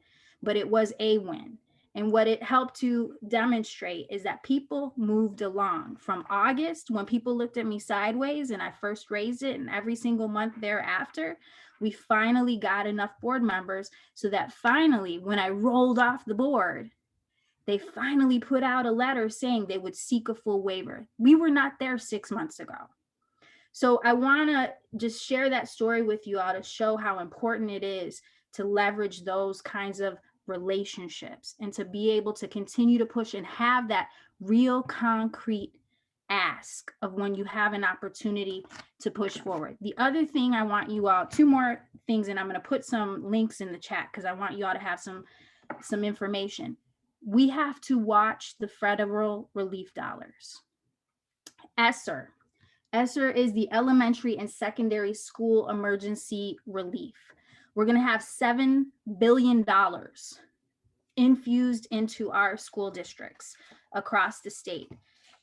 but it was a win. And what it helped to demonstrate is that people moved along from August, when people looked at me sideways and I first raised it, and every single month thereafter, we finally got enough board members so that finally, when I rolled off the board, they finally put out a letter saying they would seek a full waiver. We were not there 6 months ago. So I want to just share that story with you all to show how important it is to leverage those kinds of relationships and to be able to continue to push and have that real concrete ask of when you have an opportunity to push forward. The other thing I want you all, 2 more things, and I'm going to put some links in the chat because I want you all to have some information. We have to watch the federal relief dollars. ESSER. ESSER is the Elementary and Secondary School Emergency Relief. We're going to have $7 billion infused into our school districts across the state.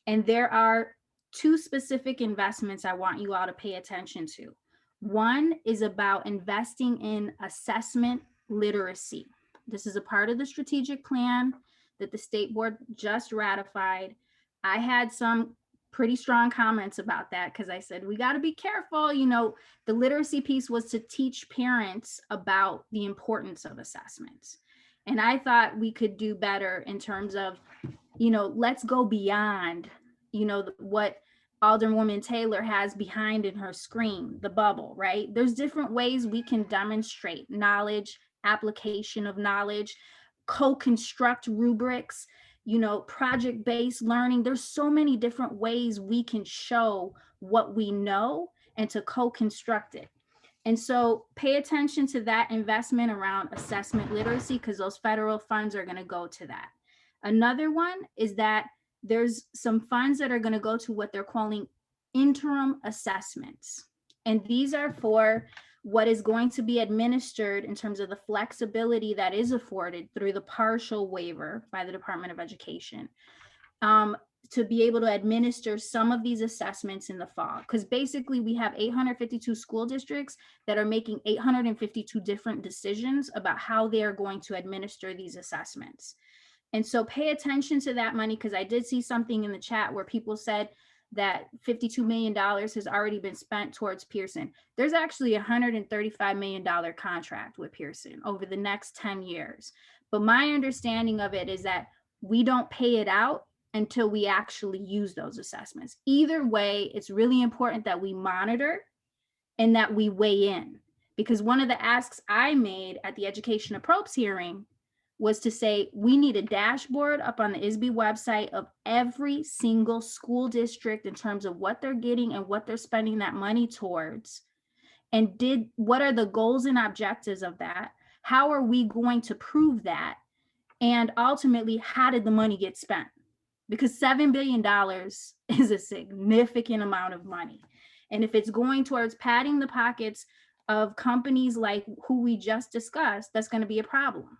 And there are 2 specific investments I want you all to pay attention to. One is about investing in assessment literacy. This is a part of the strategic plan that the state board just ratified. I had some pretty strong comments about that because I said, we got to be careful. You know, the literacy piece was to teach parents about the importance of assessments. And I thought we could do better in terms of, you know, let's go beyond, you know, what Alderwoman Taylor has behind in her screen, the bubble, right? There's different ways we can demonstrate knowledge, application of knowledge, co-construct rubrics, you know, project-based learning. There's so many different ways we can show what we know and to co-construct it. And so pay attention to that investment around assessment literacy, because those federal funds are going to go to that. Another one is that there's some funds that are going to go to what they're calling interim assessments. And these are for what is going to be administered in terms of the flexibility that is afforded through the partial waiver by the Department of Education, to be able to administer some of these assessments in the fall. Because basically we have 852 school districts that are making 852 different decisions about how they are going to administer these assessments. And so pay attention to that money, because I did see something in the chat where people said that $52 million has already been spent towards Pearson. There's actually a $135 million contract with Pearson over the next 10 years. But my understanding of it is that we don't pay it out until we actually use those assessments. Either way, it's really important that we monitor and that we weigh in, because one of the asks I made at the Education Approps hearing was to say, we need a dashboard up on the ISB website of every single school district in terms of what they're getting and what they're spending that money towards. And what are the goals and objectives of that? How are we going to prove that? And ultimately, how did the money get spent? Because $7 billion is a significant amount of money. And if it's going towards padding the pockets of companies like who we just discussed, that's going to be a problem.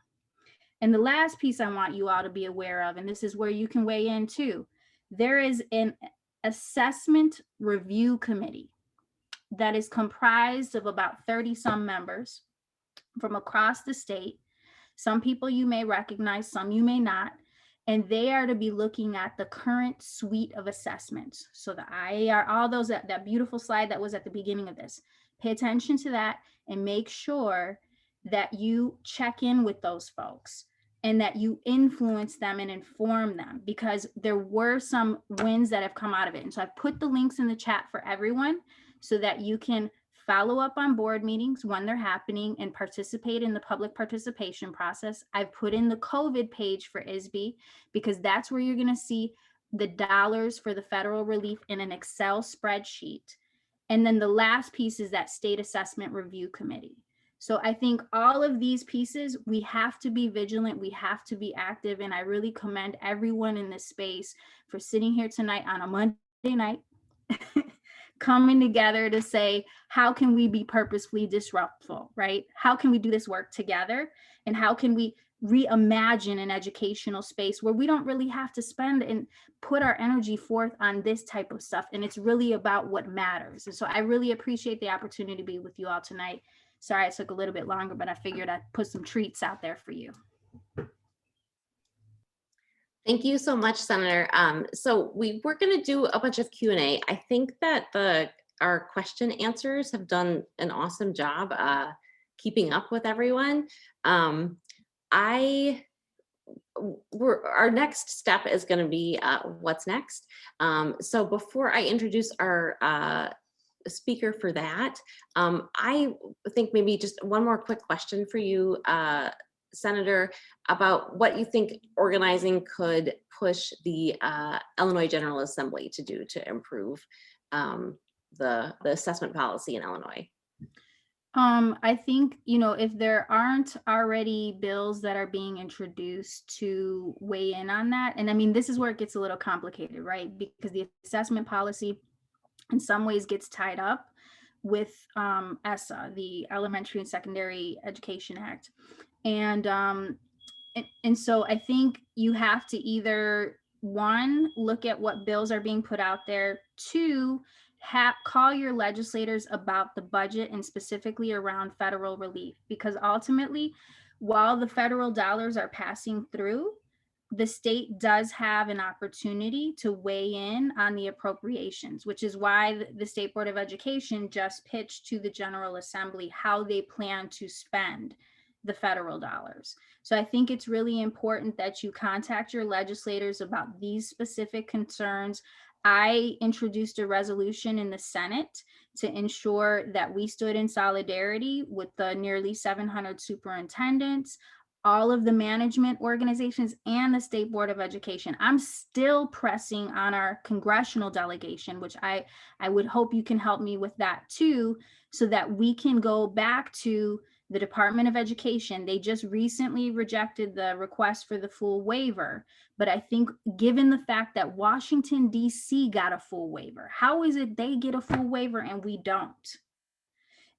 And the last piece I want you all to be aware of, and this is where you can weigh in too, there is an assessment review committee that is comprised of about 30 some members from across the state. Some people you may recognize, some you may not. And they are to be looking at the current suite of assessments. So the IAR, all those, that beautiful slide that was at the beginning of this, pay attention to that and make sure that you check in with those folks and that you influence them and inform them, because there were some wins that have come out of it. And so I've put the links in the chat for everyone so that you can follow up on board meetings when they're happening and participate in the public participation process. I've put in the COVID page for ISB because that's where you're going to see the dollars for the federal relief in an Excel spreadsheet. And then the last piece is that state assessment review committee. So I think all of these pieces, we have to be vigilant, we have to be active. And I really commend everyone in this space for sitting here tonight on a Monday night, coming together to say, how can we be purposefully disruptful, right? How can we do this work together? And how can we reimagine an educational space where we don't really have to spend and put our energy forth on this type of stuff? And it's really about what matters. And so I really appreciate the opportunity to be with you all tonight. Sorry, it took a little bit longer, but I figured I'd put some treats out there for you. Thank you so much, Senator. So we were going to do a bunch of Q&A. I think that our question answers have done an awesome job keeping up with everyone. Our next step is going to be what's next. So before I introduce our speaker for that, I think maybe just one more quick question for you, Senator, about what you think organizing could push the Illinois General Assembly to do to improve the assessment policy in Illinois. I think, if there aren't already bills that are being introduced to weigh in on that, and I mean, this is where it gets a little complicated, right? Because the assessment policy in some ways gets tied up with ESSA, the Elementary and Secondary Education Act. And so I think you have to either, one, look at what bills are being put out there, two, call your legislators about the budget and specifically around federal relief, because ultimately, while the federal dollars are passing through, the state does have an opportunity to weigh in on the appropriations, which is why the State Board of Education just pitched to the General Assembly how they plan to spend the federal dollars. So I think it's really important that you contact your legislators about these specific concerns. I introduced a resolution in the Senate to ensure that we stood in solidarity with the nearly 700 superintendents, all of the management organizations, and the State Board of Education. I'm still pressing on our congressional delegation, which I would hope you can help me with that too, so that we can go back to the Department of Education. They just recently rejected the request for the full waiver. But I think given the fact that Washington, D.C. got a full waiver, how is it they get a full waiver and we don't?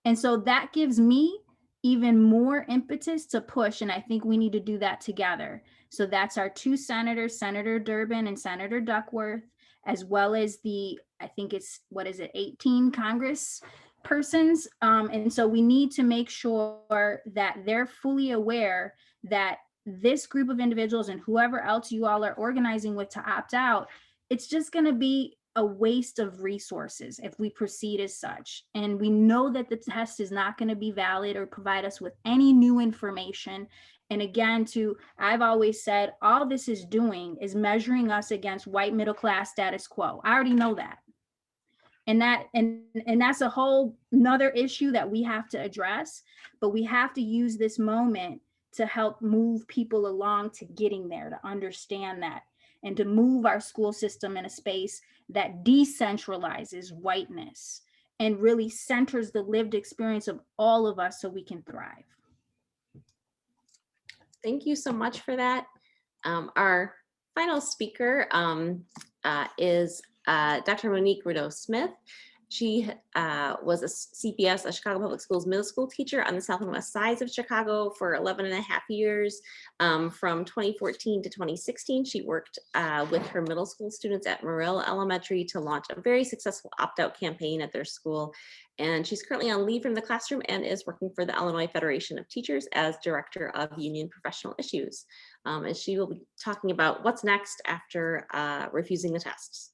And so that gives me even more impetus to push. And I think we need to do that together. So that's our two senators, Senator Durbin and Senator Duckworth, as well as the, I think it's, 18 Congress persons. And so we need to make sure that they're fully aware that this group of individuals and whoever else you all are organizing with to opt out, it's just going to be a waste of resources if we proceed as such. And we know that the test is not going to be valid or provide us with any new information. And again, I've always said, all this is doing is measuring us against white middle class status quo. I already know that. And that's a whole nother issue that we have to address, but we have to use this moment to help move people along to getting there, to understand that, and to move our school system in a space that decentralizes whiteness and really centers the lived experience of all of us so we can thrive. Thank you so much for that. Our final speaker is Dr. Monique Rudow Smith. She was a CPS, a Chicago Public Schools middle school teacher on the south and west sides of Chicago for 11 and a half years. From 2014 to 2016, she worked with her middle school students at Morrill Elementary to launch a very successful opt-out campaign at their school. And she's currently on leave from the classroom and is working for the Illinois Federation of Teachers as Director of Union Professional Issues. And she will be talking about what's next after refusing the tests.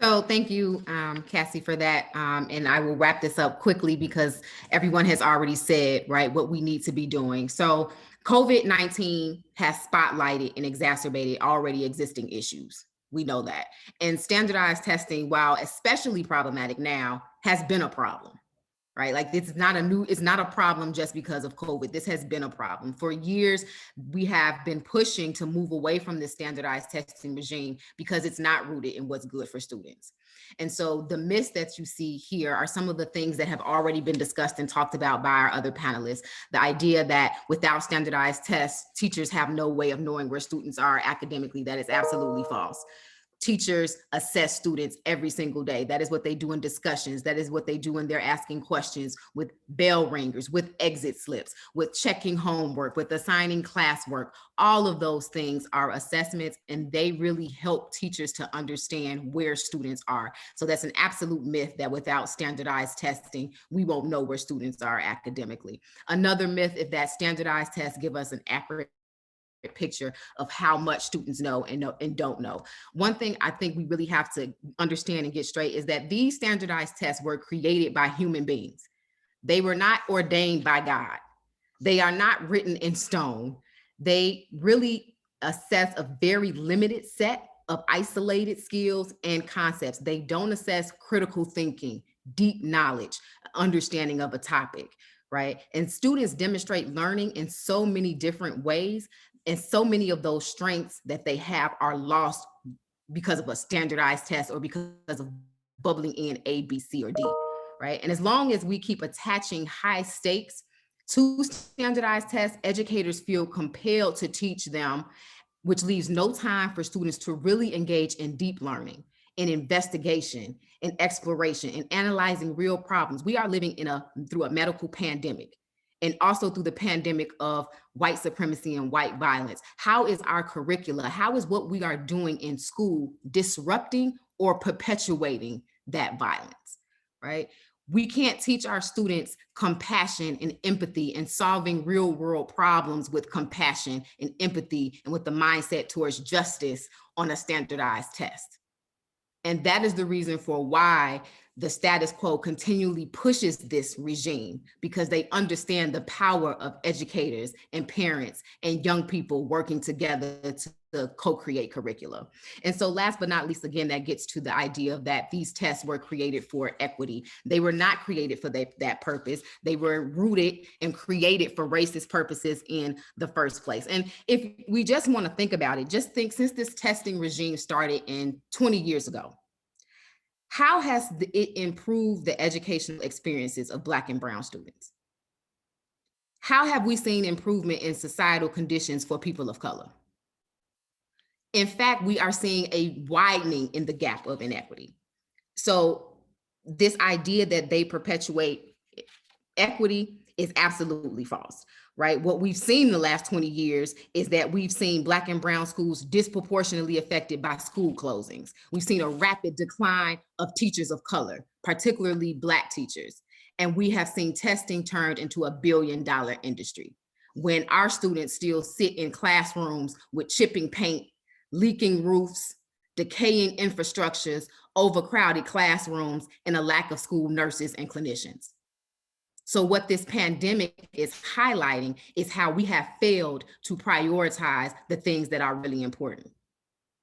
So thank you, Cassie, for that. And I will wrap this up quickly because everyone has already said, right, what we need to be doing. So COVID-19 has spotlighted and exacerbated already existing issues. We know that. And standardized testing, while especially problematic now, has been a problem. Right? Like it's not a problem just because of COVID. This has been a problem. For years, we have been pushing to move away from this standardized testing regime because it's not rooted in what's good for students. And so the myths that you see here are some of the things that have already been discussed and talked about by our other panelists. The idea that without standardized tests, teachers have no way of knowing where students are academically, that is absolutely false. Teachers assess students every single day. That is what they do in discussions. That is what they do when they're asking questions, with bell ringers, with exit slips, with checking homework, with assigning classwork. All of those things are assessments, and they really help teachers to understand where students are. So that's an absolute myth that without standardized testing, we won't know where students are academically. Another myth is that standardized tests give us an accurate picture of how much students know and don't know. One thing I think we really have to understand and get straight is that these standardized tests were created by human beings. They were not ordained by God. They are not written in stone. They really assess a very limited set of isolated skills and concepts. They don't assess critical thinking, deep knowledge, understanding of a topic, right? And students demonstrate learning in so many different ways. And so many of those strengths that they have are lost because of a standardized test or because of bubbling in A, B, C, or D, right? And as long as we keep attaching high stakes to standardized tests, educators feel compelled to teach them, which leaves no time for students to really engage in deep learning, in investigation, in exploration, in analyzing real problems. We are living through a medical pandemic, and also through the pandemic of white supremacy and white violence. How is our curricula, how is what we are doing in school disrupting or perpetuating that violence, right? We can't teach our students compassion and empathy and solving real world problems with compassion and empathy and with the mindset towards justice on a standardized test. And that is the reason for why the status quo continually pushes this regime, because they understand the power of educators and parents and young people working together to co-create curricula. And so last but not least, again, that gets to the idea that these tests were created for equity. They were not created for that purpose. They were rooted and created for racist purposes in the first place. And if we just want to think about it, just think, since this testing regime started in 20 years ago, how has it improved the educational experiences of Black and Brown students? How have we seen improvement in societal conditions for people of color? In fact, we are seeing a widening in the gap of inequity. So this idea that they perpetuate equity is absolutely false, right? What we've seen in the last 20 years is that we've seen Black and Brown schools disproportionately affected by school closings. We've seen a rapid decline of teachers of color, particularly Black teachers. And we have seen testing turned into $1 billion industry, when our students still sit in classrooms with chipping paint, leaking roofs, decaying infrastructures, overcrowded classrooms, and a lack of school nurses and clinicians. So what this pandemic is highlighting is how we have failed to prioritize the things that are really important,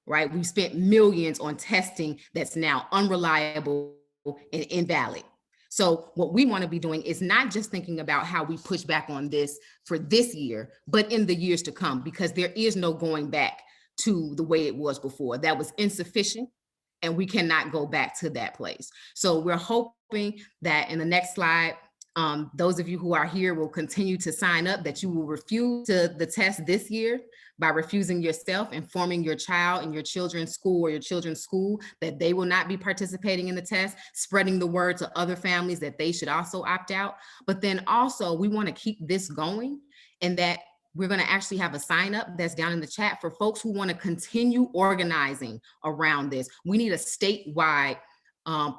right? We've spent millions on testing that's now unreliable and invalid. So what we want to be doing is not just thinking about how we push back on this for this year, but in the years to come, because there is no going back to the way it was before. That was insufficient, and we cannot go back to that place. So we're hoping that in the next slide, Those of you who are here will continue to sign up that you will refuse the test this year by refusing yourself, informing your child and your children's school or your children's school that they will not be participating in the test, spreading the word to other families that they should also opt out. But then also we want to keep this going, and that we're going to actually have a sign up that's down in the chat for folks who want to continue organizing around this. We need a statewide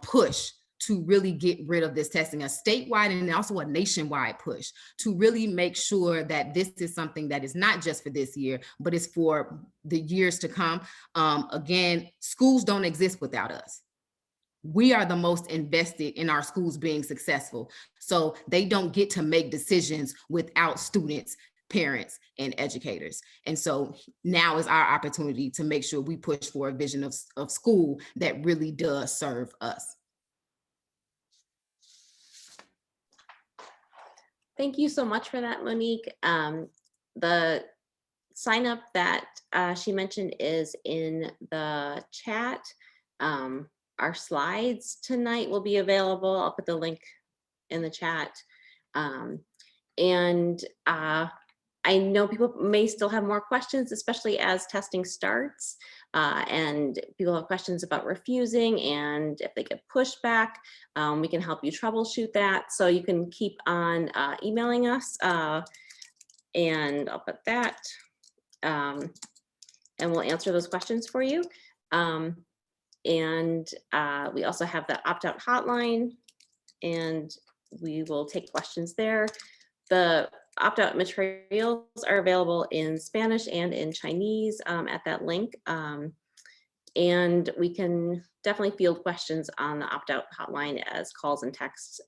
push to really get rid of this testing, a statewide and also a nationwide push to really make sure that this is something that is not just for this year, but is for the years to come. Again, schools don't exist without us. We are the most invested in our schools being successful. So they don't get to make decisions without students, parents, and educators. And so now is our opportunity to make sure we push for a vision of school that really does serve us. Thank you so much for that, Monique. The sign up that she mentioned is in the chat. Our slides tonight will be available. I'll put the link in the chat. I know people may still have more questions, especially as testing starts, and people have questions about refusing, and if they get pushback, we can help you troubleshoot that. So you can keep on emailing us, and I'll put that, and we'll answer those questions for you. We also have the opt-out hotline, and we will take questions there. The opt-out materials are available in Spanish and in Chinese at that link. And we can definitely field questions on the opt-out hotline as calls and texts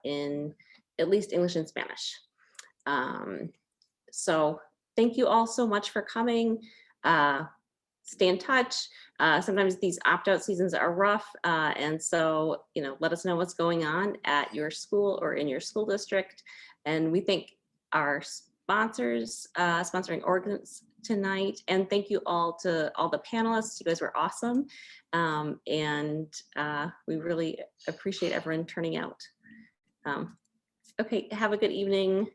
in at least English and Spanish. So thank you all so much for coming. Stay in touch. Sometimes these opt-out seasons are rough. And so, let us know what's going on at your school or in your school district. And we thank our sponsors, sponsoring organs tonight. And thank you all to all the panelists. You guys were awesome. We really appreciate everyone turning out. Okay, have a good evening.